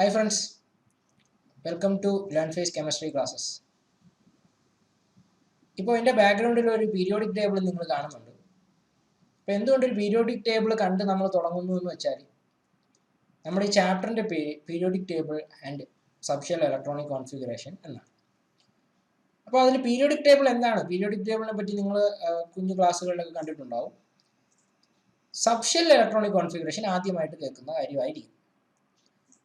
Hi friends, welcome to Learn Phase Chemistry classes. ഇപ്പോൾ എൻ്റെ ബാക്ക്ഗ്രൗണ്ടിൽ ഒരു പീരിയോഡിക് ടേബിൾ നിങ്ങൾ കാണുന്നുണ്ട്. അപ്പോൾ എന്തുകൊണ്ട് ഒരു പീരിയോഡിക് ടേബിൾ കണ്ട് നമ്മൾ തുടങ്ങുന്നു എന്ന് വെച്ചാൽ നമ്മുടെ ഈ ചാപ്റ്ററിൻ്റെ പേര് periodic table and subshell electronic configuration എന്നാണ്. അപ്പോൾ അതിൽ പീരിയോഡിക് ടേബിൾ എന്താണ്? പീരിയോഡിക് ടേബിളിനെ പറ്റി നിങ്ങൾ കുഞ്ഞു ക്ലാസ്സുകളിലൊക്കെ കണ്ടിട്ടുണ്ടാവും. സബ്ഷെൽ ഇലക്ട്രോണിക് കോൺഫിഗറേഷൻ ആദ്യമായിട്ട് കേൾക്കുന്ന കാര്യമായിരിക്കും.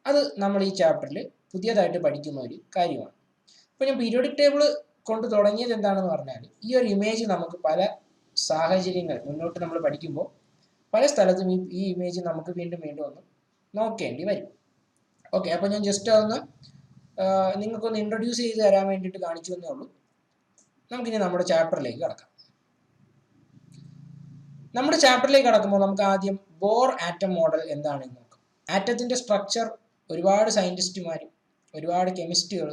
അത് നമ്മൾ ഈ ചാപ്റ്ററിൽ പുതിയതായിട്ട് പഠിക്കുന്ന ഒരു കാര്യമാണ്. അപ്പോൾ ഞാൻ പീരിയോഡിക് ടേബിൾ കൊണ്ട് തുടങ്ങിയത് എന്താണെന്ന് പറഞ്ഞാൽ ഈ ഒരു ഇമേജ് നമുക്ക് പല സാഹചര്യങ്ങൾ മുന്നോട്ട് നമ്മൾ പഠിക്കുമ്പോൾ പല സ്ഥലത്തും ഈ ഇമേജ് നമുക്ക് വീണ്ടും ഒന്ന് നോക്കേണ്ടി വരും. ഓക്കെ, അപ്പോൾ ഞാൻ ജസ്റ്റ് അതൊന്ന് നിങ്ങൾക്കൊന്ന് ഇൻട്രൊഡ്യൂസ് ചെയ്ത് തരാൻ വേണ്ടിയിട്ട് കാണിച്ചു എന്നേ ഉള്ളൂ. നമുക്കിനി നമ്മുടെ ചാപ്റ്ററിലേക്ക് കടക്കാം. നമ്മുടെ ചാപ്റ്ററിലേക്ക് കടക്കുമ്പോൾ നമുക്ക് ആദ്യം ബോർ ആറ്റം മോഡൽ എന്താണെന്ന് നോക്കാം. ആറ്റത്തിൻ്റെ സ്ട്രക്ചർ ഒരുപാട് സയൻറ്റിസ്റ്റുമാർ, ഒരുപാട് കെമിസ്റ്റുകൾ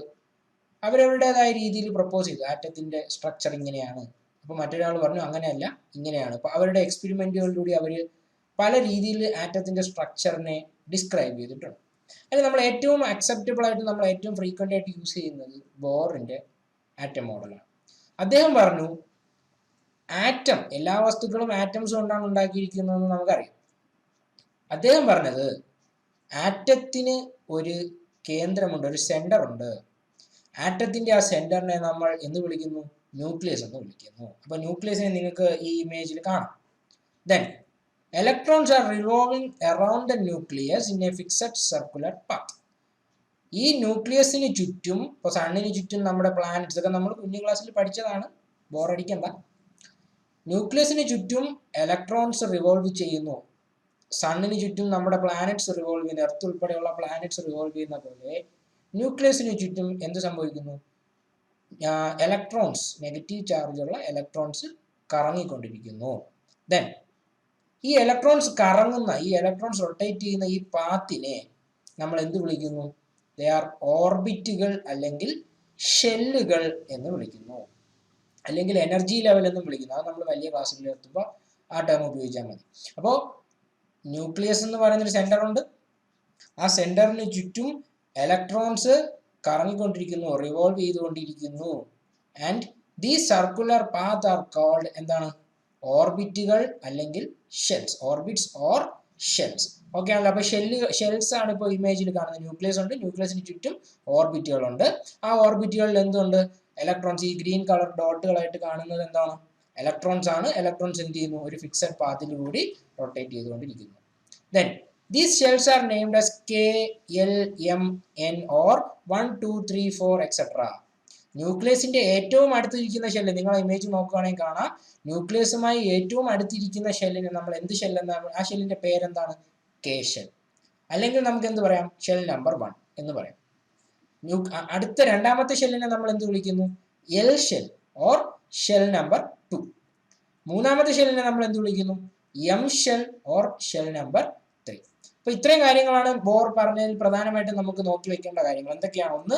അവരവരുടേതായ രീതിയിൽ പ്രപ്പോസ് ചെയ്തു. ആറ്റത്തിൻ്റെ സ്ട്രക്ചർ ഇങ്ങനെയാണ്, അപ്പോൾ മറ്റൊരാൾ പറഞ്ഞു അങ്ങനെയല്ല ഇങ്ങനെയാണ്. അപ്പോൾ അവരുടെ എക്സ്പെരിമെൻറ്റുകളിലൂടെ അവർ പല രീതിയിൽ ആറ്റത്തിൻ്റെ സ്ട്രക്ചറിനെ ഡിസ്ക്രൈബ് ചെയ്തിട്ടുണ്ട്. അതിൽ നമ്മൾ ഏറ്റവും അക്സെപ്റ്റബിൾ ആയിട്ട് നമ്മൾ ഏറ്റവും ഫ്രീക്വൻ്റ് ആയിട്ട് യൂസ് ചെയ്യുന്നത് ബോറിൻ്റെ ആറ്റം മോഡലാണ്. അദ്ദേഹം പറഞ്ഞു ആറ്റം, എല്ലാ വസ്തുക്കളും ആറ്റംസ് കൊണ്ടാണ് ഉണ്ടാക്കിയിരിക്കുന്നതെന്ന് നമുക്കറിയാം. അദ്ദേഹം പറഞ്ഞത് ആറ്റത്തിന് ഒരു കേന്ദ്രമുണ്ട്, ഒരു സെന്റർ ഉണ്ട്. ആറ്റത്തിന്റെ ആ സെന്ററിനെ നമ്മൾ എന്ത് വിളിക്കുന്നു? ന്യൂക്ലിയസ് എന്ന് വിളിക്കുന്നു. അപ്പൊ ന്യൂക്ലിയസിനെ നിങ്ങൾക്ക് ഈ ഇമേജിൽ കാണാം. Then electrons are revolving around the nucleus in A fixed circular path. ഈ ന്യൂക്ലിയസിന് ചുറ്റും, ഇപ്പൊ സണ്ണിന് ചുറ്റും നമ്മുടെ പ്ലാനറ്റ്സ് ഒക്കെ നമ്മൾ കുഞ്ഞു ക്ലാസ്സിൽ പഠിച്ചതാണ്, ബോറടിക്കണ്ട. ന്യൂക്ലിയസിന് ചുറ്റും ഇലക്ട്രോൺസ് റിവോൾവ് ചെയ്യുന്നു. സണ്ണിന് ചുറ്റും നമ്മുടെ പ്ലാനറ്റ്സ് റിവോൾവ് ചെയ്യുന്ന, എർത്ത് ഉൾപ്പെടെയുള്ള പ്ലാനറ്റ്സ് റിവോൾവ് ചെയ്യുന്ന പോലെ ന്യൂക്ലിയസിന് ചുറ്റും എന്ത് സംഭവിക്കുന്നു? ഇലക്ട്രോൺസ്, നെഗറ്റീവ് ചാർജുള്ള ഇലക്ട്രോൺസ് കറങ്ങിക്കൊണ്ടിരിക്കുന്നു. ദെൻ ഈ ഇലക്ട്രോൺസ് കറങ്ങുന്ന, ഈ ഇലക്ട്രോൺസ് റൊട്ടേറ്റ് ചെയ്യുന്ന ഈ പാത്തിനെ നമ്മൾ എന്ത് വിളിക്കുന്നു? ദേ ആർ ഓർബിറ്റുകൾ അല്ലെങ്കിൽ ഷെല്ലുകൾ എന്ന് വിളിക്കുന്നു, അല്ലെങ്കിൽ എനർജി ലെവൽ എന്നും വിളിക്കുന്നു. അത് നമ്മൾ വലിയ ക്ലാസ്സിൽ എത്തുമ്പോൾ ആ ടേം ഉപയോഗിച്ചാൽ മതി. അപ്പോൾ ന്യൂക്ലിയസ് എന്ന് പറയുന്നൊരു സെന്റർ ഉണ്ട്. ആ സെന്ററിന് ചുറ്റും ഇലക്ട്രോൺസ് കറങ്ങിക്കൊണ്ടിരിക്കുന്നു, റിവോൾവ് ചെയ്തുകൊണ്ടിരിക്കുന്നു. And the circular path are called എന്താണ്? ഓർബിറ്റുകൾ അല്ലെങ്കിൽ shells. Orbits or shells. Okay ആണല്ലോ. അപ്പൊ ഷെൽസ് ആണ് ഇപ്പോൾ ഇമേജിൽ കാണുന്നത്. ന്യൂക്ലിയസ് ഉണ്ട്, ന്യൂക്ലിയസിന് ചുറ്റും ഓർബിറ്റുകളുണ്ട്. ആ ഓർബിറ്റുകളിൽ എന്തുണ്ട്? ഇലക്ട്രോൺസ്. ഈ ഗ്രീൻ കളർ ഡോട്ടുകളായിട്ട് കാണുന്നത് എന്താണ്? ഇലക്ട്രോൺസ് ആണ്. ഇലക്ട്രോൺസ് എന്ത് ചെയ്യുന്നു? ഒരു ഫിക്സഡ് പാത്തിലൂടെ റൊട്ടേറ്റ് ചെയ്തുകൊണ്ടിരിക്കുന്നു. Then these shells are named as K, L, M, N or 1, 2, 3, 4 etc. ന്യൂക്ലിയസിന്റെ ഏറ്റവും അടുത്തിരിക്കുന്ന ഷെല്ല് നിങ്ങൾ ഇമേജ് നോക്കുകയാണെങ്കിൽ കാണാം. ന്യൂക്ലിയസുമായി ഏറ്റവും അടുത്തിരിക്കുന്ന ഷെല്ലിന് നമ്മൾ എന്ത് ഷെൽ എന്നാണ്? ആ ഷെല്ലിന്റെ പേരെന്താണ്? K shell. അല്ലെങ്കിൽ നമുക്ക് എന്ത് പറയാം? ഷെൽ നമ്പർ 1 എന്ന് പറയാം. അടുത്ത രണ്ടാമത്തെ ഷെല്ലിനെ നമ്മൾ എന്ത് വിളിക്കുന്നു? L shell or shell number 2. മൂന്നാമത്തെ ഷെല്ലിനെ നമ്മൾ എന്ത് വിളിക്കുന്നു? M shell or shell number 3. അപ്പൊ ഇത്രയും കാര്യങ്ങളാണ് ബോർ പറഞ്ഞതിൽ പ്രധാനമായിട്ടും നമുക്ക് നോക്കി വെക്കേണ്ട കാര്യങ്ങൾ. എന്തൊക്കെയാണ്? ഒന്ന്,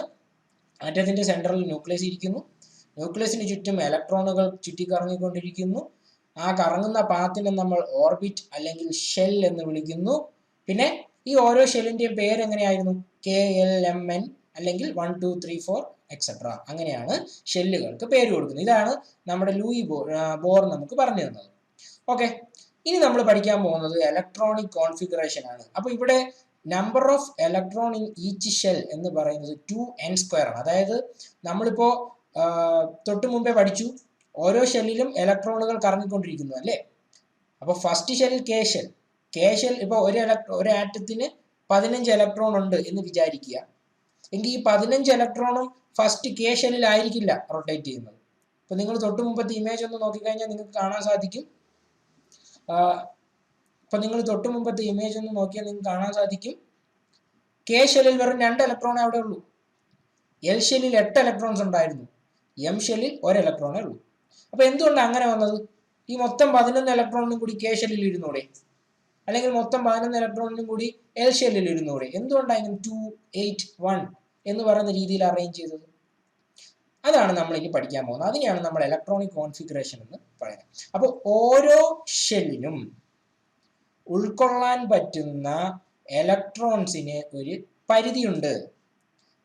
ആറ്റത്തിന്റെ സെന്ററിൽ ന്യൂക്ലിയസ് ഇരിക്കുന്നു. ന്യൂക്ലിയസിന് ചുറ്റും ഇലക്ട്രോണുകൾ ചുറ്റിക്കറങ്ങിക്കൊണ്ടിരിക്കുന്നു. ആ കറങ്ങുന്ന പാത്തിനെ നമ്മൾ ഓർബിറ്റ് അല്ലെങ്കിൽ ഷെൽ എന്ന് വിളിക്കുന്നു. പിന്നെ ഈ ഓരോ ഷെല്ലിന്റെയും പേര് എങ്ങനെയായിരുന്നു? കെ, എൽ, എം, എൻ അല്ലെങ്കിൽ 1, 2, 3, 4 എക്സെട്ര. അങ്ങനെയാണ് ഷെല്ലുകൾക്ക് പേര് കൊടുക്കുന്നത്. ഇതാണ് നമ്മുടെ ലൂയി ബോർ നമുക്ക് പറഞ്ഞു തന്നത്. ഓക്കെ, ഇനി നമ്മൾ പഠിക്കാൻ പോകുന്നത് ഇലക്ട്രോണിക് കോൺഫിഗറേഷൻ ആണ്. അപ്പൊ ഇവിടെ number of electron in each shell എന്ന് പറയുന്നത് 2n² ആണ്. അതായത് നമ്മളിപ്പോ തൊട്ട് മുമ്പേ പഠിച്ചു, ഓരോ ഷെല്ലിലും ഇലക്ട്രോണുകൾ കറങ്ങിക്കൊണ്ടിരിക്കുന്നു അല്ലേ? അപ്പൊ first shell K shell. K shell ഇപ്പൊ ഒരു ആറ്റത്തിന് 15 ഇലക്ട്രോൺ ഉണ്ട് എന്ന് വിചാരിക്കുക. എങ്കിൽ ഈ 15 ഇലക്ട്രോണും ഫസ്റ്റ് കെ ഷെല്ലിൽ ആയിരിക്കില്ല റൊട്ടേറ്റ് ചെയ്യുന്നത്. ഇപ്പൊ നിങ്ങൾ തൊട്ട് മുമ്പത്തെ ഇമേജ് ഒന്ന് നോക്കിക്കഴിഞ്ഞാൽ നിങ്ങൾക്ക് കാണാൻ സാധിക്കും. ഇപ്പൊ നിങ്ങൾ തൊട്ട് മുമ്പത്തെ ഇമേജ് ഒന്ന് നോക്കിയാൽ നിങ്ങൾക്ക് കാണാൻ സാധിക്കും, കെ ഷെല്ലിൽ വെറും 2 ഇലക്ട്രോണേ അവിടെ ഉള്ളൂ. എൽ ഷെല്ലിൽ 8 ഇലക്ട്രോൺസ് ഉണ്ടായിരുന്നു. എം ഷെല്ലിൽ 1 ഇലക്ട്രോണേ ഉള്ളൂ. അപ്പൊ എന്തുകൊണ്ടാണ് അങ്ങനെ വന്നത്? ഈ മൊത്തം 11 ഇലക്ട്രോണിനും കൂടി കെ ഷെല്ലിൽ ഇരുന്നൂടെ? അല്ലെങ്കിൽ മൊത്തം 11 ഇലക്ട്രോണിനും കൂടി എൽ ഷെല്ലിൽ ഇരുന്നൂടെ? എന്തുകൊണ്ടാണ് ഇങ്ങനെ 2, 8, 1 എന്ന് പറയുന്ന രീതിയിൽ അറേഞ്ച് ചെയ്തത്? അതാണ് നമ്മൾ ഇനി പഠിക്കാൻ പോകുന്നത്. അതിനെയാണ് നമ്മൾ ഇലക്ട്രോണിക് കോൺഫിഗറേഷൻ എന്ന് പറയുന്നത്. അപ്പോൾ ഓരോ ഷെല്ലിനും ഉൾക്കൊള്ളാൻ പറ്റുന്ന ഇലക്ട്രോൺസിന് ഒരു പരിധിയുണ്ട്.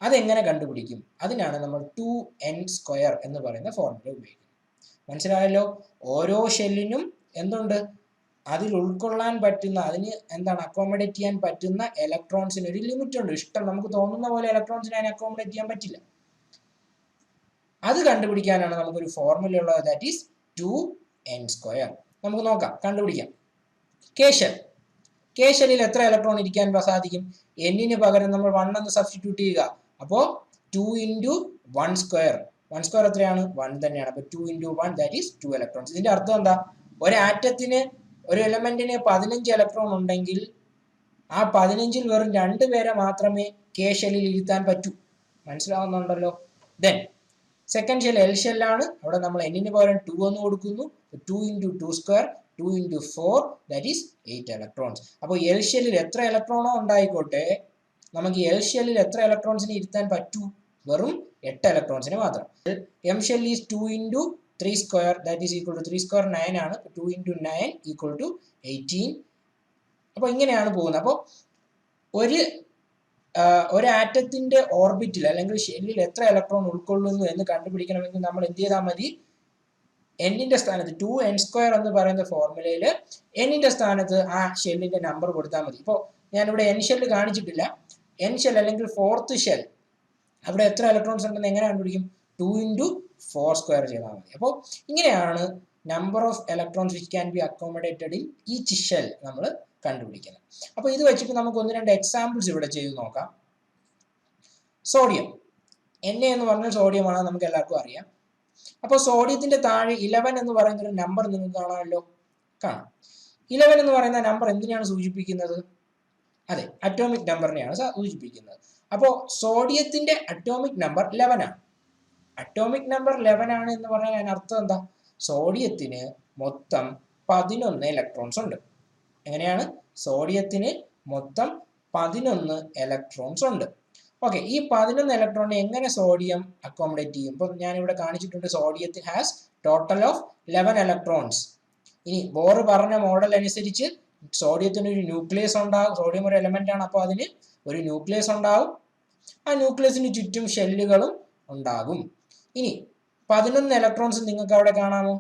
അതെങ്ങനെ കണ്ടുപിടിക്കും? അതിനാണ് നമ്മൾ 2n² എന്ന് പറയുന്ന ഫോർമുല ഉപയോഗിക്കുന്നത്. മനസ്സിലായല്ലോ? ഓരോ ഷെല്ലിനും എന്തുണ്ട്? അതിൽ ഉൾക്കൊള്ളാൻ പറ്റുന്ന, അതിന് എന്താണ് അക്കോമഡേറ്റ് ചെയ്യാൻ പറ്റുന്ന ഇലക്ട്രോൺസിന് ഒരു ലിമിറ്റ് ഉണ്ട്. ഇഷ്ടം നമുക്ക് തോന്നുന്ന പോലെ ഇലക്ട്രോൺസിനെ അതിനെ അക്കോമഡേറ്റ് ചെയ്യാൻ പറ്റില്ല. അത് കണ്ടുപിടിക്കാനാണ് നമുക്കൊരു ഫോർമുല ഉള്ളത്, ദാറ്റ് ഈസ് 2n². നമുക്ക് നോക്കാം, കണ്ടുപിടിക്കാം. കെ ഷെല്ലിൽ എത്ര ഇലക്ട്രോൺ ഇരിക്കാൻ സാധിക്കും? എന്നിന് പകരം നമ്മൾ 1 എന്ന് സബ്സ്റ്റിറ്റ്യൂട്ട് ചെയ്യുക. അപ്പോൾ 2 × 1². 1² എത്രയാണ്? 1 തന്നെയാണ്. അപ്പോൾ 2 × 1 ദാറ്റ് ഈസ് 2 ഇലക്ട്രോൺസ്. ഇതിന്റെ അർത്ഥം എന്താ? ഒരു ആറ്റത്തിന്, ഒരു എലമെന്റിന് 15 ഇലക്ട്രോൺ ഉണ്ടെങ്കിൽ ആ 15-ൽ വെറും 2 പേരെ മാത്രമേ കെ ഷെല്ലിൽ ഇരുത്താൻ പറ്റൂ. മനസ്സിലാവുന്നുണ്ടല്ലോ? ദെൻ സെക്കൻഡ് ഷെൽ എൽ ഷെല്ലാണ്. അവിടെ നമ്മൾ എന്നിന് പകരം 2 എന്ന് കൊടുക്കുന്നു. 2 × 2², 2 × 4 ദാറ്റ് ഈസ് 8 ഇലക്ട്രോൺസ്. അപ്പോൾ എൽ ഷെല്ലിൽ എത്ര ഇലക്ട്രോണോ ഉണ്ടായിക്കോട്ടെ, നമുക്ക് എൽ ഷെല്ലിൽ എത്ര ഇലക്ട്രോൺസിനെ ഇരുത്താൻ പറ്റൂ? വെറും 8 ഇലക്ട്രോൺസിന് മാത്രം. M shell is 2 × 3² that is equal to 3² 9 ആണ്. 2 × 9 ഈക്വൽ ടു 18. അപ്പോൾ ഇങ്ങനെയാണ് പോകുന്നത്. അപ്പോൾ ഒരു ആറ്റത്തിന്റെ ഓർബിറ്റിൽ അല്ലെങ്കിൽ ഷെല്ലിൽ എത്ര ഇലക്ട്രോൺ ഉൾക്കൊള്ളുന്നു എന്ന് കണ്ടുപിടിക്കണമെങ്കിൽ നമ്മൾ എന്ത് ചെയ്താൽ മതി? എന്നിന്റെ സ്ഥാനത്ത് 2n² എന്ന് പറയുന്ന ഫോർമുലയിൽ എന്നിന്റെ സ്ഥാനത്ത് ആ ഷെല്ലിന്റെ നമ്പർ കൊടുത്താൽ മതി. ഇപ്പോൾ ഞാനിവിടെ എൻ ഷെല്ല് കാണിച്ചിട്ടില്ല. എൻ ഷെൽ അല്ലെങ്കിൽ 4th ഷെൽ, അവിടെ എത്ര ഇലക്ട്രോൺസ് ഉണ്ടെന്ന് എങ്ങനെ കണ്ടുപിടിക്കും? 2 × 4² ചെയ്താൽ മതി. അപ്പോൾ ഇങ്ങനെയാണ് number of electrons which can be accommodated in each shell നമ്മൾ കണ്ടുപിടിക്കുന്നത്. അപ്പോൾ ഇത് വെച്ചിട്ട് നമുക്ക് 1-2 എക്സാമ്പിൾസ് ഇവിടെ ചെയ്ത് നോക്കാം. സോഡിയം, Na എന്ന് പറഞ്ഞാൽ സോഡിയമാണ്, നമുക്ക് എല്ലാവർക്കും അറിയാം. അപ്പോൾ സോഡിയത്തിന്റെ താഴെ 11 എന്ന് പറയുന്ന ഒരു നമ്പർ നിങ്ങൾക്ക് കാണാമല്ലോ. കാണാം. 11 എന്ന് പറയുന്ന നമ്പർ എന്തിനാണ് സൂചിപ്പിക്കുന്നത്? അതെ, അറ്റോമിക് നമ്പറിനെയാണ് സൂചിപ്പിക്കുന്നത്. അപ്പോൾ സോഡിയത്തിന്റെ അറ്റോമിക് നമ്പർ 11 ആണ്. അറ്റോമിക് നമ്പർ 11 ആണ് എന്ന് പറഞ്ഞാൽ അതിനർത്ഥം എന്താ? സോഡിയത്തിന് മൊത്തം 11 ഇലക്ട്രോൺസ് ഉണ്ട്. എങ്ങനെയാണ്? സോഡിയത്തിന് മൊത്തം 11 ഇലക്ട്രോൺസ് ഉണ്ട്. ഓക്കെ, ഈ 11 ഇലക്ട്രോണിനെ എങ്ങനെ സോഡിയം അക്കോമഡേറ്റ് ചെയ്യും? ഇപ്പോൾ ഞാനിവിടെ കാണിച്ചിട്ടുണ്ട്, സോഡിയത്തിൽ ഹാസ് ടോട്ടൽ ഓഫ് 11 ഇലക്ട്രോൺസ്. ഇനി ബോർ പറഞ്ഞ മോഡൽ അനുസരിച്ച് സോഡിയത്തിന് ഒരു ന്യൂക്ലിയസ് ഉണ്ടാകും. സോഡിയം ഒരു എലമെന്റ് ആണ്, അപ്പോൾ അതിന് ഒരു ന്യൂക്ലിയസ് ഉണ്ടാകും. ആ ന്യൂക്ലിയസിന് ചുറ്റും ഷെല്ലുകളും ഉണ്ടാകും. ഇനി 11 ഇലക്ട്രോൺസ് നിങ്ങൾക്ക് അവിടെ കാണാമോ?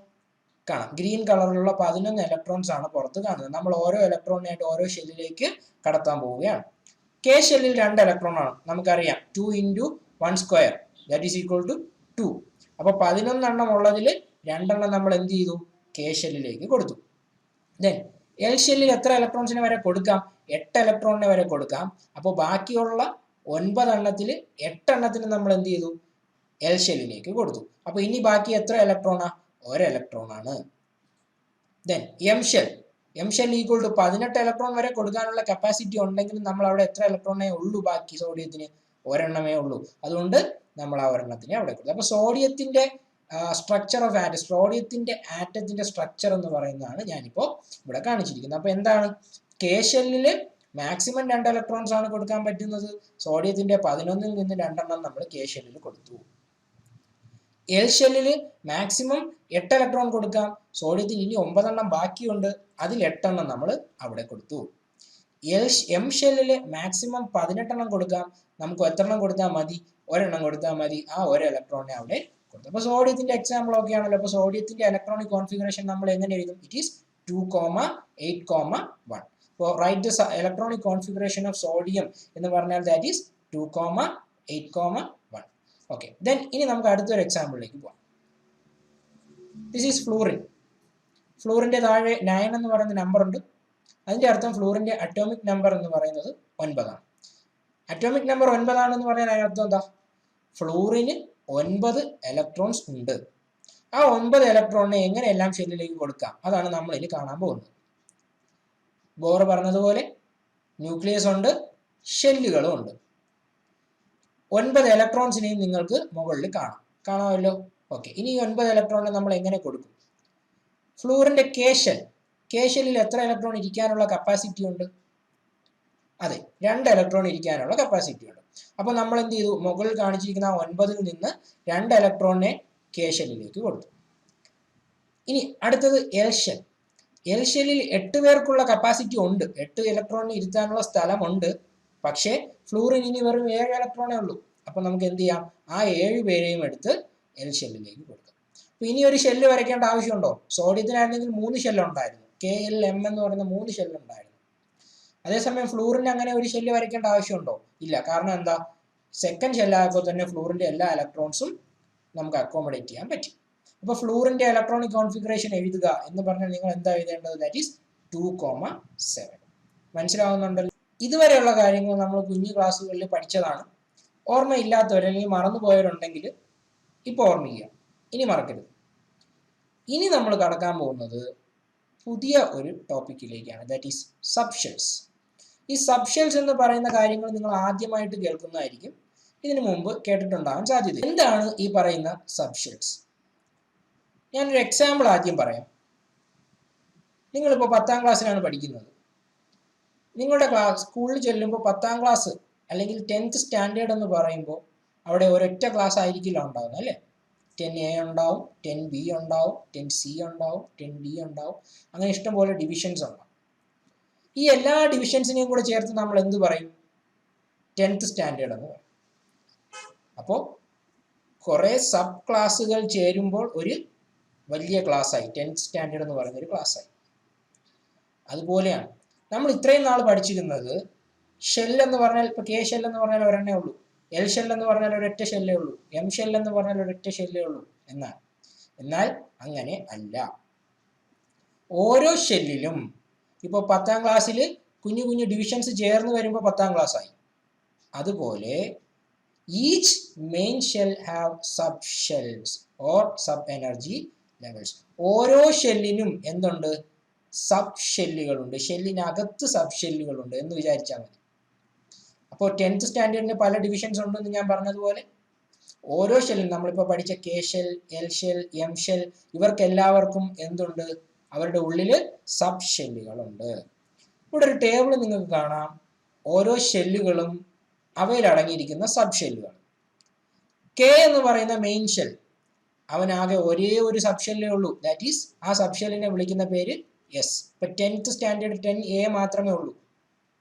കാണാം. ഗ്രീൻ കളറിലുള്ള 11 ഇലക്ട്രോൺസ് ആണ് പുറത്ത് കാണുന്നത്. നമ്മൾ ഓരോ ഇലക്ട്രോണിനായിട്ട് ഓരോ ഷെല്ലിലേക്ക് കടത്താൻ പോവുകയാണ്. കെ ഷെല്ലിൽ 2 ഇലക്ട്രോൺ ആണ്, നമുക്കറിയാം. 2 × 1² ദാറ്റ് ഈസ് ഈക്വൽ ടു 2. അപ്പോൾ 11 എണ്ണം ഉള്ളതിൽ 2 എണ്ണം നമ്മൾ എന്ത് ചെയ്തു? കെ ഷെല്ലിലേക്ക് കൊടുത്തു. ദെൻ എൽ ഷെല്ലിൽ എത്ര ഇലക്ട്രോൺസിനെ വരെ കൊടുക്കാം? 8 ഇലക്ട്രോണിനെ വരെ കൊടുക്കാം. അപ്പോൾ ബാക്കിയുള്ള 9 എണ്ണത്തിൽ 8 എണ്ണത്തിന് നമ്മൾ എന്ത് ചെയ്തു? എൽ ഷെല്ലിലേക്ക് കൊടുത്തു. അപ്പോൾ ഇനി ബാക്കി എത്ര ഇലക്ട്രോണാ? 1 ഇലക്ട്രോൺ ആണ്. Then M shell equal to 18 electron വരെ കൊടുക്കാനുള്ള കപ്പാസിറ്റി ഉണ്ടെങ്കിലും നമ്മൾ അവിടെ എത്ര ഇലക്ട്രോണേ ഉള്ളൂ? ബാക്കി സോഡിയത്തിന് ഒരെണ്ണമേ ഉള്ളൂ. അതുകൊണ്ട് നമ്മൾ ആ ഒരെണ്ണത്തിനെ അവിടെ കൊടുത്തു. അപ്പോൾ സോഡിയത്തിന്റെ സ്ട്രക്ചർ ഓഫ് ആറ്റം, സോഡിയത്തിന്റെ ആറ്റത്തിന്റെ സ്ട്രക്ചർ എന്ന് പറയുന്നതാണ് ഞാനിപ്പോൾ ഇവിടെ കാണിച്ചിരിക്കുന്നത്. അപ്പോൾ എന്താണ്? കെ ഷെല്ലില് മാക്സിമം 2 ഇലക്ട്രോൺസ് ആണ് കൊടുക്കാൻ പറ്റുന്നത്. സോഡിയത്തിന്റെ 11-ൽ നിന്ന് 2 എണ്ണം നമ്മൾ കെ ഷെല്ലിൽ കൊടുത്തു. എൽ ഷെല്ലിൽ മാക്സിമം 8 ഇലക്ട്രോൺ കൊടുക്കാം. സോഡിയത്തിന് ഇനി 9 എണ്ണം ബാക്കിയുണ്ട്, അതിൽ 8 എണ്ണം നമ്മൾ അവിടെ കൊടുത്തു. എം ഷെല്ലിൽ മാക്സിമം 18 എണ്ണം കൊടുക്കാം. നമുക്ക് എത്ര എണ്ണം കൊടുത്താൽ മതി? ഒരെണ്ണം കൊടുത്താൽ മതി. ആ 1 ഇലക്ട്രോണിനെ അവിടെ കൊടുത്തു. അപ്പോൾ സോഡിയത്തിന്റെ എക്സാമ്പിൾ ഒക്കെ ആണല്ലോ. അപ്പോൾ സോഡിയത്തിന്റെ ഇലക്ട്രോണിക് കോൺഫിഗറേഷൻ നമ്മൾ എങ്ങനെ എഴുതും? It is 2, 8, 1. അപ്പോൾ write the electronic configuration of sodium എന്ന് പറഞ്ഞാൽ ദാറ്റ് ഈസ് 2, 8, 1. ഓക്കെ, ദെൻ ഇനി നമുക്ക് അടുത്തൊരു എക്സാമ്പിളിലേക്ക് പോകാം. This is fluorine. ഫ്ലൂറിന്റെ താഴെ 9 എന്ന് പറയുന്ന നമ്പർ ഉണ്ട്. അതിന്റെ അർത്ഥം ഫ്ലൂറിന്റെ അറ്റോമിക് നമ്പർ എന്ന് പറയുന്നത് 9 ആണ്. അറ്റോമിക് നമ്പർ 9 ആണെന്ന് പറയാൻ അതിനർത്ഥം എന്താ? ഫ്ലൂറിന് 9 ഇലക്ട്രോൺസ് ഉണ്ട്. ആ 9 ഇലക്ട്രോണിനെ എങ്ങനെ എല്ലാം ഷെല്ലിലേക്ക് കൊടുക്കാം? അതാണ് നമ്മൾ ഇനി കാണാൻ പോകുന്നത്. ബോർ പറഞ്ഞതുപോലെ ന്യൂക്ലിയസ് ഉണ്ട്, ഷെല്ലുകളും ഉണ്ട്. 9 ഇലക്ട്രോൺസിനെയും നിങ്ങൾക്ക് മുകളിൽ കാണാമല്ലോ. ഓക്കെ, ഇനി ഈ 9 ഇലക്ട്രോണിനെ നമ്മൾ എങ്ങനെ കൊടുക്കും? ഫ്ലൂറിന്റെ കെ ഷെല്ലിൽ എത്ര ഇലക്ട്രോൺ ഇരിക്കാനുള്ള കപ്പാസിറ്റി ഉണ്ട്? അതെ, 2 ഇലക്ട്രോൺ ഇരിക്കാനുള്ള കപ്പാസിറ്റി ഉണ്ട്. അപ്പോൾ നമ്മൾ എന്ത് ചെയ്തു? മുകളിൽ കാണിച്ചിരിക്കുന്ന 9-ൽ നിന്ന് 2 ഇലക്ട്രോണിനെ കെ ഷെല്ലിലേക്ക് കൊടുത്തു. ഇനി അടുത്തത് എൽ ഷെല്ലിൽ 8 പേർക്കുള്ള കപ്പാസിറ്റി ഉണ്ട്. 8 ഇലക്ട്രോണിന് ഇരുത്താനുള്ള സ്ഥലമുണ്ട്. പക്ഷേ ഫ്ലൂറിന് ഇനി വെറും 7 ഇലക്ട്രോണേ ഉള്ളൂ. അപ്പം നമുക്ക് എന്ത് ചെയ്യാം, ആ 7 പേരെയും എടുത്ത് എൽ ഷെല്ലിലേക്ക് കൊടുക്കാം. അപ്പൊ ഇനി ഒരു ഷെല്ല് വരയ്ക്കേണ്ട ആവശ്യമുണ്ടോ? സോഡിയത്തിനായിരുന്നെങ്കിൽ 3 ഷെല്ല് ഉണ്ടായിരുന്നു, KLM എന്ന് പറയുന്ന 3 ഷെല്ല് ഉണ്ടായിരുന്നു. അതേസമയം ഫ്ലൂറിന് അങ്ങനെ ഒരു ഷെല്ല് വരയ്ക്കേണ്ട ആവശ്യമുണ്ടോ? ഇല്ല. കാരണം എന്താ, സെക്കൻഡ് ഷെല്ലായപ്പോൾ തന്നെ ഫ്ലൂറിന്റെ എല്ലാ ഇലക്ട്രോൺസും നമുക്ക് അക്കോമഡേറ്റ് ചെയ്യാൻ പറ്റി. അപ്പൊ ഫ്ലൂറിന്റെ ഇലക്ട്രോണിക് കോൺഫിഗറേഷൻ എഴുതുക എന്ന് പറഞ്ഞാൽ നിങ്ങൾ എന്താ എഴുതേണ്ടത്? That is 2,7. മനസ്സിലാവുന്നുണ്ടല്ലോ? ഇതുവരെയുള്ള കാര്യങ്ങൾ നമ്മൾ കുഞ്ഞു ക്ലാസ്സുകളിൽ പഠിച്ചതാണ്. ഓർമ്മയില്ലാത്തവർ അല്ലെങ്കിൽ മറന്നുപോയവരുണ്ടെങ്കിൽ ഇപ്പോൾ ഓർമ്മിക്കുക, ഇനി മറക്കരുത്. ഇനി നമ്മൾ കടക്കാൻ പോകുന്നത് പുതിയ ഒരു ടോപ്പിക്കിലേക്കാണ്, ദാറ്റ് ഈസ് സബ്ഷെൽസ്. ഈ സബ്ഷെൽസ് എന്ന് പറയുന്ന കാര്യങ്ങൾ നിങ്ങൾ ആദ്യമായിട്ട് കേൾക്കുന്നതായിരിക്കും, ഇതിനു മുമ്പ് കേട്ടിട്ടുണ്ടാകാൻ സാധ്യത. എന്താണ് ഈ പറയുന്ന സബ്ഷെൽസ്? ഞാനൊരു എക്സാമ്പിൾ ആദ്യം പറയാം. നിങ്ങളിപ്പോൾ 10ാം ക്ലാസ്സിലാണ് പഠിക്കുന്നത്. നിങ്ങളുടെ സ്കൂളിൽ ചെല്ലുമ്പോൾ 10ാം ക്ലാസ് അല്ലെങ്കിൽ 10th സ്റ്റാൻഡേർഡ് എന്ന് പറയുമ്പോൾ അവിടെ ഒരൊറ്റ ക്ലാസ് ആയിരിക്കില്ല ഉണ്ടാകുന്നത്, അല്ലേ? 10A ഉണ്ടാവും, 10B ഉണ്ടാവും, 10C ഉണ്ടാവും, 10D ഉണ്ടാവും, അങ്ങനെ ഇഷ്ടംപോലെ ഡിവിഷൻസ് ഉണ്ടാവും. ഈ എല്ലാ ഡിവിഷൻസിനെയും കൂടെ ചേർത്ത് നമ്മൾ എന്ത് പറയും? 10th സ്റ്റാൻഡേർഡ് എന്ന് പറയും. അപ്പോൾ കുറെ സബ് ക്ലാസ്സുകൾ ചേരുമ്പോൾ ഒരു വലിയ ക്ലാസ്സായി 10th സ്റ്റാൻഡേർഡ് എന്ന് പറയുന്ന ഒരു ക്ലാസ്സായി. അതുപോലെയാണ് നമ്മൾ ഇത്രയും നാൾ പഠിച്ചിരുന്നത്. ഷെൽ എന്ന് പറഞ്ഞാൽ, ഇപ്പൊ K ഷെൽ എന്ന് പറഞ്ഞാൽ ഒരെണ്ണേ ഉള്ളൂ, L ഷെൽ എന്ന് പറഞ്ഞാൽ ഒരൊറ്റ ഷെല്ലേ ഉള്ളൂ, M ഷെൽ എന്ന് പറഞ്ഞാൽ ഒരൊറ്റ ഷെല്ലേ ഉള്ളൂ എന്നാണ്. എന്നാൽ അങ്ങനെ അല്ല. ഓരോ ഷെല്ലിലും ഇപ്പോൾ 10ാം ക്ലാസ്സിൽ കുഞ്ഞു കുഞ്ഞു ഡിവിഷൻസ് ചേർന്ന് വരുമ്പോൾ 10ാം ക്ലാസ് ആയി. അതുപോലെ each main shell have sub shells or sub energy levels. ഓരോ ഷെല്ലിനും എന്തുണ്ട്? സബ് ഷെല്ലുകളുണ്ട്. ഷെല്ലിനകത്ത് സബ് ഷെല്ലുകളുണ്ട് എന്ന് വിചാരിച്ചാൽ മതി. അപ്പോൾ 10th സ്റ്റാൻഡേർഡിന് പല ഡിവിഷൻസ് ഉണ്ടെന്ന് ഞാൻ പറഞ്ഞതുപോലെ ഓരോ ഷെല്ലിനും നമ്മളിപ്പോൾ പഠിച്ച K shell, L shell, M shell, ഇവർക്ക് എല്ലാവർക്കും എന്തുണ്ട്? അവരുടെ ഉള്ളിൽ സബ് ഷെല്ലുകളുണ്ട്. ഇവിടെ ഒരു ടേബിൾ നിങ്ങൾക്ക് കാണാം. ഓരോ ഷെല്ലുകളും അവയിൽ അടങ്ങിയിരിക്കുന്ന സബ് ഷെല്ലുകൾ. K എന്ന് പറയുന്ന മെയിൻ ഷെൽ, അവനാകെ ഒരേ ഒരു സബ് ഷെല്ലേ ഉള്ളൂ, ദാറ്റ് ഈസ് ആ സബ് ഷെല്ലിനെ വിളിക്കുന്ന പേര് S. ഇപ്പൊ 10th സ്റ്റാൻഡേർഡ് 10A മാത്രമേ ഉള്ളൂ.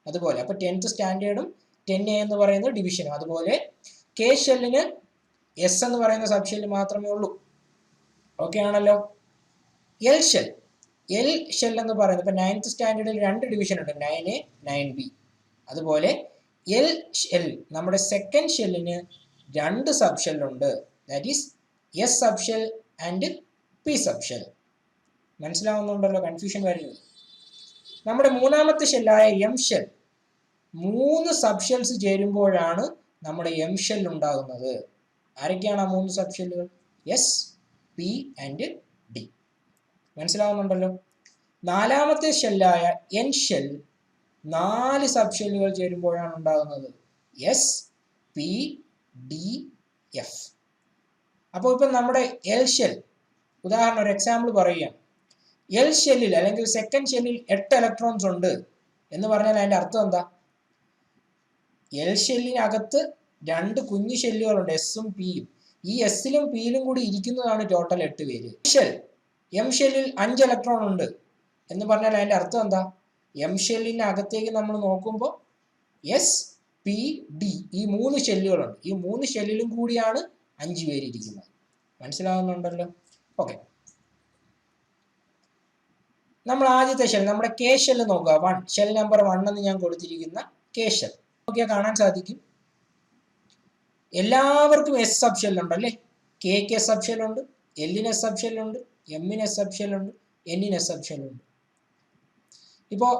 അതുപോലെ അപ്പൊ 10th സ്റ്റാൻഡേർഡും 10A എന്ന് പറയുന്ന ഡിവിഷനും. അതുപോലെ K ഷെല്ലിന് S എന്ന് പറയുന്ന സബ് ഷെല്ല് മാത്രമേ ഉള്ളൂ. ഓക്കെ ആണല്ലോ? L ഷെൽ, L ഷെൽ എന്ന് പറയുന്നത് ഇപ്പൊ 9th സ്റ്റാൻഡേർഡിൽ 2 ഡിവിഷൻ ഉണ്ട്, 9A 9B. അതുപോലെ L ഷെൽ, നമ്മുടെ സെക്കൻഡ് ഷെല്ലിന് 2 സബ് ഷെൽ ഉണ്ട്, that is S sub shell and P sub shell. മനസ്സിലാവുന്നുണ്ടല്ലോ? കൺഫ്യൂഷൻ വരുന്നത്. നമ്മുടെ മൂന്നാമത്തെ ഷെല്ലായ M ഷെൽ, 3 സബ് ഷെൽസ് ചേരുമ്പോഴാണ് നമ്മുടെ M ഷെൽ ഉണ്ടാകുന്നത്. ആരൊക്കെയാണ് ആ 3 സബ് ഷെല്ലുകൾ? S, P and D. മനസ്സിലാവുന്നുണ്ടല്ലോ? നാലാമത്തെ ഷെല്ലായ N ഷെൽ, 4 സബ് ഷെല്ലുകൾ ചേരുമ്പോഴാണ് ഉണ്ടാകുന്നത്. S, P, D, F. അപ്പോൾ ഇപ്പം നമ്മുടെ L ഷെൽ, ഉദാഹരണം ഒരു എക്സാമ്പിൾ പറയുകയാണ്. L ഷെല്ലിൽ അല്ലെങ്കിൽ സെക്കൻഡ് ഷെല്ലിൽ 8 ഇലക്ട്രോൺസ് ഉണ്ട് എന്ന് പറഞ്ഞാൽ അതിന്റെ അർത്ഥം എന്താ? L ഷെല്ലിനകത്ത് 2 കുഞ്ഞു ഷെല്ലുകളുണ്ട്, എസും പിയും. ഈ എസിലും പിയിലും കൂടി ഇരിക്കുന്നതാണ് ടോട്ടൽ 8 പേര്. ഷെൽ, M ഷെല്ലിൽ 5 ഇലക്ട്രോൺ ഉണ്ട് എന്ന് പറഞ്ഞാൽ അതിന്റെ അർത്ഥം എന്താ? M ഷെല്ലിന് അകത്തേക്ക് നമ്മൾ നോക്കുമ്പോൾ S, P, D ഈ 3 ഷെല്ലുകളുണ്ട്. ഈ 3 ഷെല്ലിലും കൂടിയാണ് 5 പേര് ഇരിക്കുന്നത്. മനസ്സിലാവുന്നുണ്ടല്ലോ? ഓക്കെ, നമ്മൾ ആദ്യത്തെ ഷെൽ, നമ്മുടെ K ഷെൽ നോക്കുക. 1 ഷെൽ നമ്പർ 1 എന്ന് ഞാൻ കൊടുത്തിരിക്കുന്ന K ഷെൽ നോക്കിയാൽ കാണാൻ സാധിക്കും. എല്ലാവർക്കും S സബ് ഷെൽ ഉണ്ടല്ലേ? Kക്ക് സബ് ഷെൽ ഉണ്ട്, Lന് സബ് ഷെൽ ഉണ്ട്, Mന് സബ് ഷെൽ ഉണ്ട്, Nന് സബ് ഷെൽ ഉണ്ട്. ഇപ്പോൾ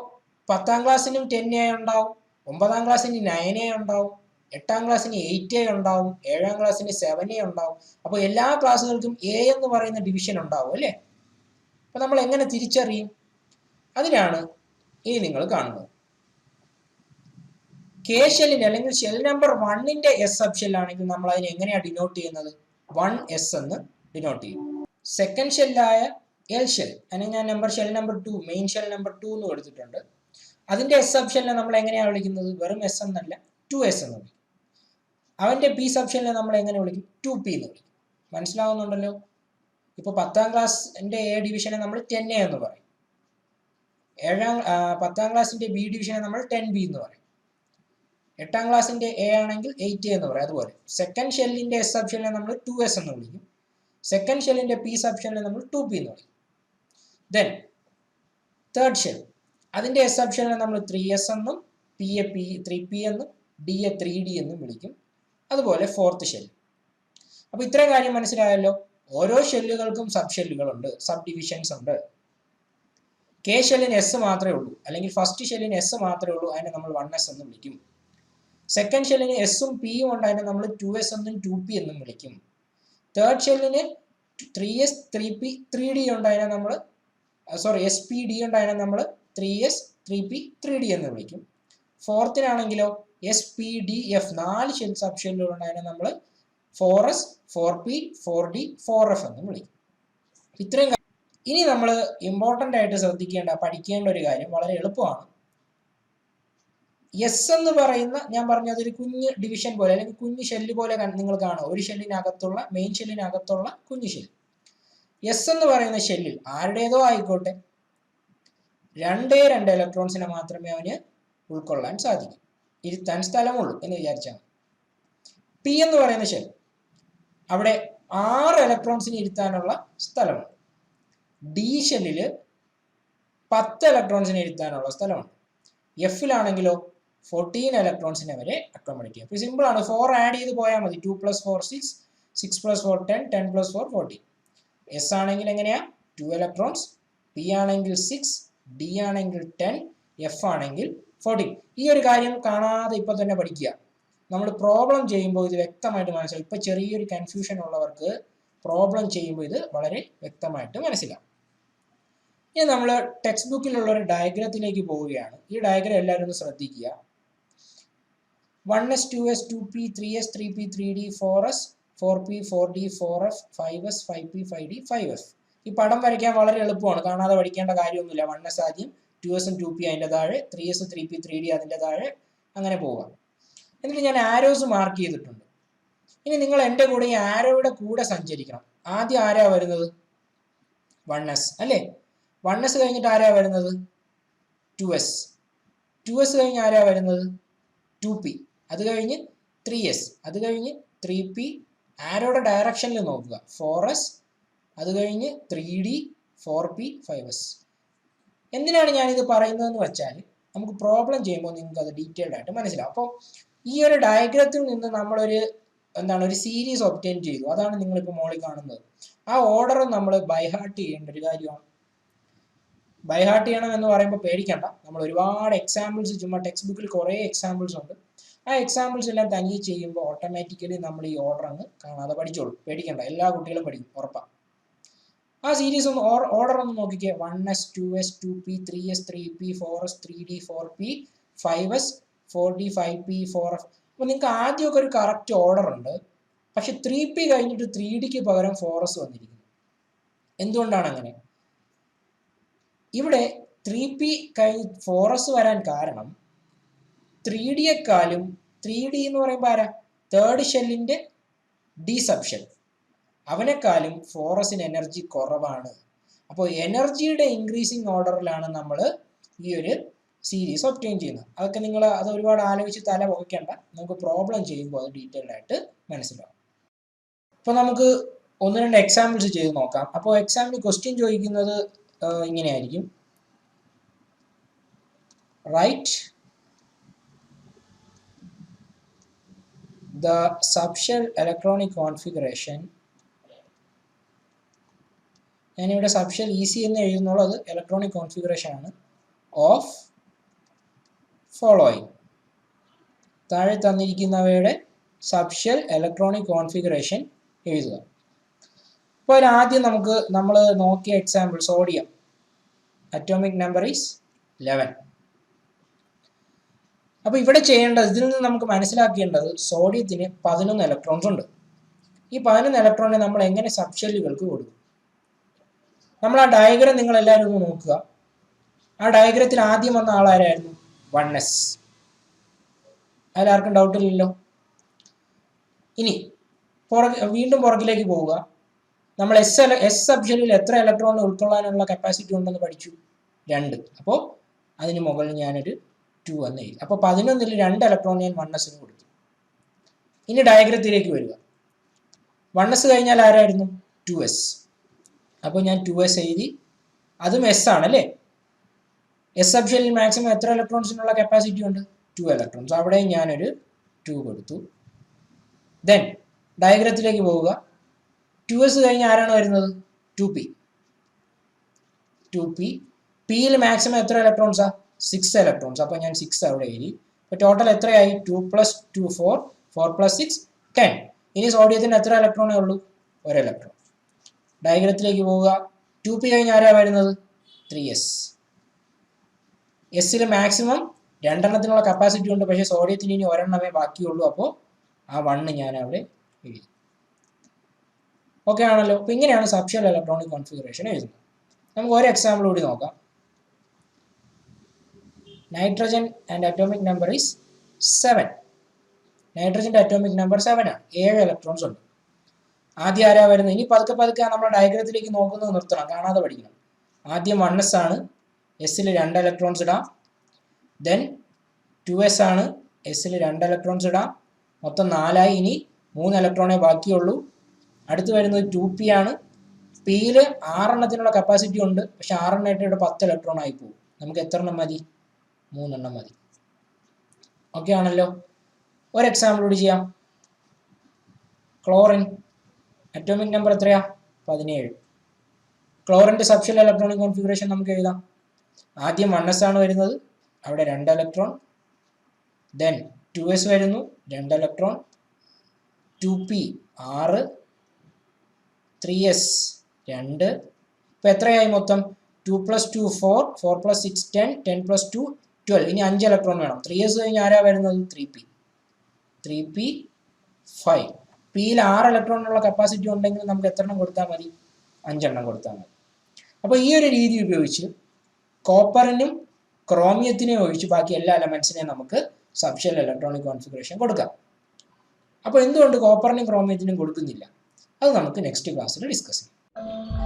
10ാം ക്ലാസ്സിനും 10A ഉണ്ടാവും, 9ാം ക്ലാസ്സിന് 9A ഉണ്ടാവും, 8ാം ക്ലാസ്സിന് 8A ഉണ്ടാവും, 7ാം ക്ലാസ്സിന് 7A ഉണ്ടാവും. അപ്പോൾ എല്ലാ ക്ലാസ്സുകൾക്കും A എന്ന് പറയുന്ന ഡിവിഷൻ ഉണ്ടാവും അല്ലേ? അപ്പൊ നമ്മൾ എങ്ങനെ തിരിച്ചറിയും? അതിനാണ് ഇനി നിങ്ങൾ കാണുന്നത്. K ഷെല്ലിന്റെ അല്ലെങ്കിൽ ഷെൽ നമ്പർ 1ന്റെ S സബ് ഷെൽ ആണെങ്കിൽ നമ്മൾ അതിനെ എങ്ങനെയാണ് ഡിനോട്ട് ചെയ്യുന്നത്? 1S എന്ന് ഡിനോട്ട് ചെയ്യും. സെക്കൻഡ് ഷെല്ലായ L ഷെൽ, അതിനെ ഞാൻ shell number 2, main shell number 2 എന്ന് കൊടുത്തിട്ടുണ്ട്. അതിന്റെ S സബ് ഷെല്ലിനെ നമ്മൾ എങ്ങനെയാണ് വിളിക്കുന്നത്? വെറും S എന്നല്ല, 2S എന്ന് വിളിക്കും. അവന്റെ P സബ് ഷെല്ലിനെ നമ്മൾ എങ്ങനെ വിളിക്കും? 2P എന്ന് വിളിക്കും. മനസ്സിലാവുന്നുണ്ടല്ലോ? ഇപ്പൊ 10ാം ക്ലാസ്സിന്റെ A ഡിവിഷനെ നമ്മൾ 10A എന്ന് പറയും. 10ാം ക്ലാസ്സിന്റെ B ഡിവിഷനെ നമ്മൾ 10B എന്ന് പറയും. 8ാം ക്ലാസ്സിന്റെ എ ആണെങ്കിൽ 8A എന്ന് പറയും. അതുപോലെ സെക്കൻഡ് ഷെല്ലിന്റെ എസ് സബ് ഷെല്ലിനെ നമ്മൾ 2S എന്ന് വിളിക്കും. സെക്കൻഡ് ഷെല്ലിന്റെ പി സബ് ഷെല്ലിനെ നമ്മൾ 2P എന്ന് വിളിക്കും. ദെൻ തേർഡ് ഷെൽ, അതിന്റെ എസ് സബ് ഷെല്ലിനെ നമ്മൾ 3S എന്നും പിയെ 3P എന്നും ഡിയെ 3D എന്നും വിളിക്കും. അതുപോലെ ഫോർത്ത് ഷെൽ. അപ്പൊ ഇത്രയും കാര്യം മനസ്സിലായല്ലോ. ഓരോ ഷെല്ലുകൾക്കും സബ് ഷെല്ലുകളുണ്ട്, സബ് ഡിവിഷൻസ് ഉണ്ട്. കെ ഷെല്ലിന് എസ് മാത്രമേ ഉള്ളൂ, അല്ലെങ്കിൽ ഫസ്റ്റ് ഷെല്ലിന് എസ് മാത്രമേ ഉള്ളൂ, അതിനെ നമ്മൾ 1S എന്ന് വിളിക്കും. സെക്കൻഡ് ഷെല്ലിന് എസും പിയും ഉണ്ട്, അതിനെ നമ്മൾ 2S എന്നും 2P എന്നും വിളിക്കും. തേർഡ് ഷെല്ലിന് 3S 3P 3D ഉണ്ട്, അതിനെ നമ്മൾ SPD ഉണ്ട്, അതിനെ നമ്മൾ 3S 3P 3D എന്ന് വിളിക്കും. ഫോർത്തിനാണെങ്കിലോ SPDF 4 ഷെൽ സബ് ഷെല്ലുകളുണ്ട്, അതിനെ നമ്മൾ 4S 4P 4D 4F എന്ന് വിളിക്കും. ഇത്രയും. ഇനി നമ്മൾ ഇമ്പോർട്ടൻ്റ് ആയിട്ട് ശ്രദ്ധിക്കേണ്ട പഠിക്കേണ്ട ഒരു കാര്യം വളരെ എളുപ്പമാണ്. എസ് എന്ന് പറയുന്ന, ഞാൻ പറഞ്ഞത് ഒരു കുഞ്ഞ് ഡിവിഷൻ പോലെ അല്ലെങ്കിൽ കുഞ്ഞു ഷെല്ല് പോലെ നിങ്ങൾ കാണുക. ഒരു ഷെല്ലിനകത്തുള്ള, മെയിൻ ഷെല്ലിനകത്തുള്ള കുഞ്ഞു ഷെല്ല്. എസ് എന്ന് പറയുന്ന ഷെല്ലിൽ ആരുടേതോ ആയിക്കോട്ടെ 2 ഇലക്ട്രോൺസിനെ മാത്രമേ അവന് ഉൾക്കൊള്ളാൻ സാധിക്കും, ഇരുത്താൻ സ്ഥലമുള്ളൂ എന്ന് വിചാരിച്ചാൽ. പി എന്ന് പറയുന്ന ഷെൽ, അവിടെ 6 ഇലക്ട്രോൺസിന് ഇരുത്താനുള്ള സ്ഥലമുണ്ട്. ഡി ഷെല്ലിൽ 10 ഇലക്ട്രോൺസിനെ ഇരുത്താനുള്ള സ്ഥലമുണ്ട്. എഫിലാണെങ്കിലോ 14 ഇലക്ട്രോൺസിനെ വരെ അക്കോമഡേറ്റ് ചെയ്യാം. അപ്പോൾ സിമ്പിൾ ആണ്, 4 ആഡ് ചെയ്ത് പോയാൽ മതി. 2 + 4 6, 6 + 4 10, 10 + 4 14. എസ് ആണെങ്കിൽ എങ്ങനെയാ 2 ഇലക്ട്രോൺസ്, പി ആണെങ്കിൽ 6, ഡി ആണെങ്കിൽ 10, എഫ് ആണെങ്കിൽ 14. ഈ ഒരു കാര്യം കാണാതെ ഇപ്പൊ തന്നെ പഠിക്കുക. നമ്മൾ പ്രോബ്ലം ചെയ്യുമ്പോൾ ഇത് വ്യക്തമായിട്ട് മനസ്സിലാവും. ഇപ്പൊ ചെറിയൊരു കൺഫ്യൂഷൻ ഉള്ളവർക്ക് പ്രോബ്ലം ചെയ്യുമ്പോൾ ഇത് വളരെ വ്യക്തമായിട്ട് മനസ്സിലാവും. ഇനി നമ്മൾ ടെക്സ്റ്റ് ബുക്കിലുള്ള ഒരു ഡയഗ്രത്തിലേക്ക് പോവുകയാണ്. ഈ ഡയഗ്രം എല്ലാവരും ഒന്ന് ശ്രദ്ധിക്കുക. 1S 2S 2P 3S 3P 3D 4S 4P 4D 4F 5S 5P 5D 5F. ഈ പടം വരയ്ക്കാൻ വളരെ എളുപ്പമാണ്, കാണാതെ പഠിക്കേണ്ട കാര്യമൊന്നുമില്ല. 1S ആദ്യം, 2S 2P അതിൻ്റെ താഴെ, 3S 3P 3D അതിൻ്റെ താഴെ, അങ്ങനെ പോവുക. എന്നിട്ട് ഞാൻ ആരോസ് മാർക്ക് ചെയ്തിട്ടുണ്ട്. ഇനി നിങ്ങൾ എൻ്റെ കൂടെ ഈ ആരോയുടെ കൂടെ സഞ്ചരിക്കണം. ആദ്യം ആരാ വരുന്നത്? 1S അല്ലേ? 1S കഴിഞ്ഞിട്ട് ആരാ വരുന്നത്? 2S. 2S കഴിഞ്ഞ് ആരാ വരുന്നത്? 2P. അത് കഴിഞ്ഞ് 3S. അത് കഴിഞ്ഞ് 3P. ആരോയുടെ ഡയറക്ഷനിൽ നോക്കുക. 4S. അത് കഴിഞ്ഞ് 3D 4P 5S. എന്തിനാണ് ഞാനിത് പറയുന്നതെന്ന് വെച്ചാൽ നമുക്ക് പ്രോബ്ലം ചെയ്യുമ്പോൾ നിങ്ങൾക്ക് അത് ഡീറ്റെയിൽഡ് ആയിട്ട് മനസ്സിലാവും. അപ്പോൾ ഈ ഒരു ഡയഗ്രത്തിൽ നിന്ന് നമ്മളൊരു ഒരു സീരീസ് ഒബ്റ്റെയിൻ ചെയ്തു. അതാണ് നിങ്ങളിപ്പോൾ മോളിൽ കാണുന്നത്. ആ ഓർഡർ നമ്മൾ ബൈഹാർട്ട് ചെയ്യേണ്ട ഒരു കാര്യമാണ്. ബൈഹാർട്ട് ചെയ്യണം എന്ന് പറയുമ്പോൾ പേടിക്കണ്ട, നമ്മൾ ഒരുപാട് എക്സാമ്പിൾസ്, ചുമ്മാ ടെക്സ്റ്റ് ബുക്കിൽ കുറേ എക്സാമ്പിൾസ് ഉണ്ട്. ആ എക്സാമ്പിൾസ് എല്ലാം തനിയെ ചെയ്യുമ്പോൾ ഓട്ടോമാറ്റിക്കലി നമ്മൾ ഈ ഓർഡർ അങ്ങ് കാണാതെ പഠിച്ചോളൂ. പേടിക്കണ്ട, എല്ലാ കുട്ടികളും പഠിക്കും, ഉറപ്പാണ്. ആ സീരീസ് ഒന്ന് ഓർഡർ ഒന്ന് നോക്കിക്കേ. 1S 2S 2P 3S 3P 4S 3D 4P 5S 4D 5P 4F. അപ്പോൾ നിങ്ങൾക്ക് ആദ്യമൊക്കെ ഒരു കറക്റ്റ് ഓർഡർ ഉണ്ട്. പക്ഷെ 3P കഴിഞ്ഞിട്ട് 3Dക്ക് പകരം 4S വന്നിരിക്കുന്നു. എന്തുകൊണ്ടാണ് അങ്ങനെ? ഇവിടെ 3P കഴിഞ്ഞ് 4S വരാൻ കാരണം 3Dയെക്കാളും 3D എന്ന് പറയുമ്പോൾ ആരാ? തേർഡ് ഷെല്ലിന്റെ ഡി സബ് ഷെൽ, അവനെക്കാളും 4Sന് എനർജി കുറവാണ്. അപ്പോൾ എനർജിയുടെ ഇൻക്രീസിങ് ഓർഡറിലാണ് നമ്മൾ ഈ ഒരു സീരീസ് ഒബ്റ്റെയിൻ ചെയ്യുന്നത്. അതൊക്കെ നിങ്ങൾ അത് ഒരുപാട് ആലോചിച്ച് തല പുകയ്ക്കേണ്ട, നമുക്ക് പ്രോബ്ലം ചെയ്യുമ്പോൾ അത് ഡീറ്റെയിൽഡ് ആയിട്ട് മനസ്സിലാവും. അപ്പോൾ നമുക്ക് 1-2 എക്സാമ്പിൾസ് ചെയ്ത് നോക്കാം. അപ്പോൾ എക്സാമിന് ക്വസ്റ്റ്യൻ ചോദിക്കുന്നത് ഇങ്ങനെയായിരിക്കും. Write the subshell electronic configuration. ഞാനിവിടെ സബ്ഷെൽ ഈസി എന്ന് എഴുതുന്നുള്ളൂ, അത് ഇലക്ട്രോണിക് കോൺഫിഗറേഷൻ ആണ്. ഓഫ് ഫോളോയിങ്, താഴെ തന്നിരിക്കുന്നവയുടെ സബ്ഷെൽ ഇലക്ട്രോണിക് കോൺഫിഗറേഷൻ എഴുതുക. അപ്പോൾ ആദ്യം നമ്മൾ നോക്കിയ example sodium, atomic number is 11. അപ്പോൾ ഇവിടെ ചെയ്യേണ്ടത്, ഇതിൽ നിന്ന് നമുക്ക് മനസ്സിലാക്കേണ്ടത് സോഡിയത്തിന് 11 ഇലക്ട്രോൺസ് ഉണ്ട്. ഈ 11 ഇലക്ട്രോണിനെ നമ്മൾ എങ്ങനെ സബ്ഷെല്ലുകൾക്ക് കൊടുക്കും? നമ്മൾ ആ ഡയഗ്രം നിങ്ങൾ എല്ലാവരും ഒന്ന് നോക്കുക. ആ ഡയഗ്രത്തിൽ ആദ്യം വന്ന ആളാരായിരുന്നു? 1S. അതിലാർക്കും ഡൗട്ടില്ലല്ലോ. ഇനി വീണ്ടും പുറകിലേക്ക് പോവുക. നമ്മൾ എസ് സബ്ഷെല്ലിൽ എത്ര ഇലക്ട്രോൺ ഉൾക്കൊള്ളാനുള്ള കപ്പാസിറ്റി ഉണ്ടെന്ന് പഠിച്ചു? 2. അപ്പോൾ അതിന് മുകളിൽ ഞാനൊരു 2 എന്ന് എഴുതി. അപ്പോൾ 11ൽ 2 ഇലക്ട്രോൺ ഞാൻ 1s കൊടുത്തു. ഇനി ഡയഗ്രത്തിലേക്ക് വരിക. 1s കഴിഞ്ഞാൽ ആരായിരുന്നു? 2s. അപ്പോൾ ഞാൻ 2s എഴുതി. അതും s ആണ് അല്ലേ? എസ് സബ്ഷെല്ലിൽ മാക്സിമം എത്ര ഇലക്ട്രോൺസിനുള്ള കപ്പാസിറ്റി ഉണ്ട്? 2 ഇലക്ട്രോൺസ്. അവിടെ ഞാനൊരു 2 കൊടുത്തു. ദെൻ ഡയഗ്രത്തിലേക്ക് പോവുക. 2s കഴിഞ്ഞ് ആരാണ് വരുന്നത്? 2p. 2p. പിയിൽ മാക്സിമം എത്ര ഇലക്ട്രോൺസാ? 6 ഇലക്ട്രോൺസ്. അപ്പോൾ ഞാൻ 6 അവിടെ എഴുതി. അപ്പോൾ ടോട്ടൽ എത്രയായി? 2 + 2 4, 4 + 6 10. ഇനി സോഡിയത്തിന് എത്ര ഇലക്ട്രോണേ ഉള്ളൂ? 1 ഇലക്ട്രോൺ. ഡയഗ്രത്തിലേക്ക് പോവുക. 2p കഴിഞ്ഞ് ആരാ വരുന്നത്? 3s. എസ്സിൽ മാക്സിമം 2 എണ്ണത്തിനുള്ള കപ്പാസിറ്റി ഉണ്ട്, പക്ഷേ സോഡിയത്തിന് ഇനി 1 എണ്ണമേ ബാക്കിയുള്ളൂ. അപ്പോൾ ആ 1 ഞാൻ അവിടെ എഴുതി. ഓക്കെ ആണല്ലോ? അപ്പോൾ ഇങ്ങനെയാണ് സബ്ഷെൽ ഇലക്ട്രോണിക് കോൺഫിഗറേഷൻ എഴുതുന്നത്. നമുക്ക് ഒരു എക്സാമ്പിൾ കൂടി നോക്കാം. Nitrogen and atomic number is 7. നൈട്രജൻ്റെ അറ്റോമിക് നമ്പർ 7 ആണ്. 7 ഇലക്ട്രോൺസ് ഉണ്ട്. ആദ്യം ആരാ വരുന്നത്? ഇനി പതുക്കെ പതുക്കെ നമ്മുടെ ഡയഗ്രത്തിലേക്ക് നോക്കുന്നത് നിർത്തണം, കാണാതെ പഠിക്കണം. ആദ്യം 1s ആണ്. എസ്സിൽ 2 ഇലക്ട്രോൺസ് ഇടാം. ദെൻ 2s ആണ്. എസ്സിൽ 2 ഇലക്ട്രോൺസ് ഇടാം. മൊത്തം 4 ആയി. ഇനി 3 ഇലക്ട്രോണേ ബാക്കിയുള്ളൂ. അടുത്ത് വരുന്നത് 2p ആണ്. പിയിൽ 6 എണ്ണത്തിനുള്ള കപ്പാസിറ്റി ഉണ്ട്, പക്ഷെ 6 എണ്ണമായിട്ട് ഇവിടെ 10 ഇലക്ട്രോൺ ആയി പോകും. നമുക്ക് എത്ര എണ്ണം മതി? 3 എണ്ണം മതി. ഓക്കെ ആണല്ലോ? ഒരു എക്സാമ്പിൾ കൂടി ചെയ്യാം. ക്ലോറിൻ അറ്റോമിക് നമ്പർ എത്രയാ? 17. ക്ലോറിൻ്റെ സബ്ഷെൽ ഇലക്ട്രോണിക് കോൺഫിഗറേഷൻ നമുക്ക് എഴുതാം. ആദ്യം 1s ആണ് വരുന്നത്. അവിടെ 2 ഇലക്ട്രോൺ. ദെൻ 2s വരുന്നു, 2 ഇലക്ട്രോൺ. 2p 6, 3s 2. ഇപ്പോൾ എത്രയായി മൊത്തം? 2 + 2 4, 4 + 6 10, 10 + 2 12. ഇനി 5 ഇലക്ട്രോൺ വേണം. 3s കഴിഞ്ഞ് ആരാ വരുന്നത്? 3p. 3p 5. പിയിൽ 6 ഇലക്ട്രോണിനുള്ള കപ്പാസിറ്റി ഉണ്ടെങ്കിൽ നമുക്ക് എത്ര എണ്ണം കൊടുത്താൽ മതി? 5 എണ്ണം കൊടുത്താൽ മതി. അപ്പോൾ ഈ ഒരു രീതി ഉപയോഗിച്ച് കോപ്പറിനും ക്രോമിയത്തിനെയും ഒഴിച്ച് ബാക്കി എല്ലാ എലമെന്റ്സിനെയും നമുക്ക് സബ്ഷെൽ ഇലക്ട്രോണിക് കോൺഫിഗറേഷൻ കൊടുക്കാം. അപ്പോൾ എന്തുകൊണ്ട് കോപ്പറിനും ക്രോമിയത്തിനും കൊടുക്കുന്നില്ല? അത് നമുക്ക് നെക്സ്റ്റ് ക്ലാസ്സിൽ ഡിസ്കസ് ചെയ്യാം.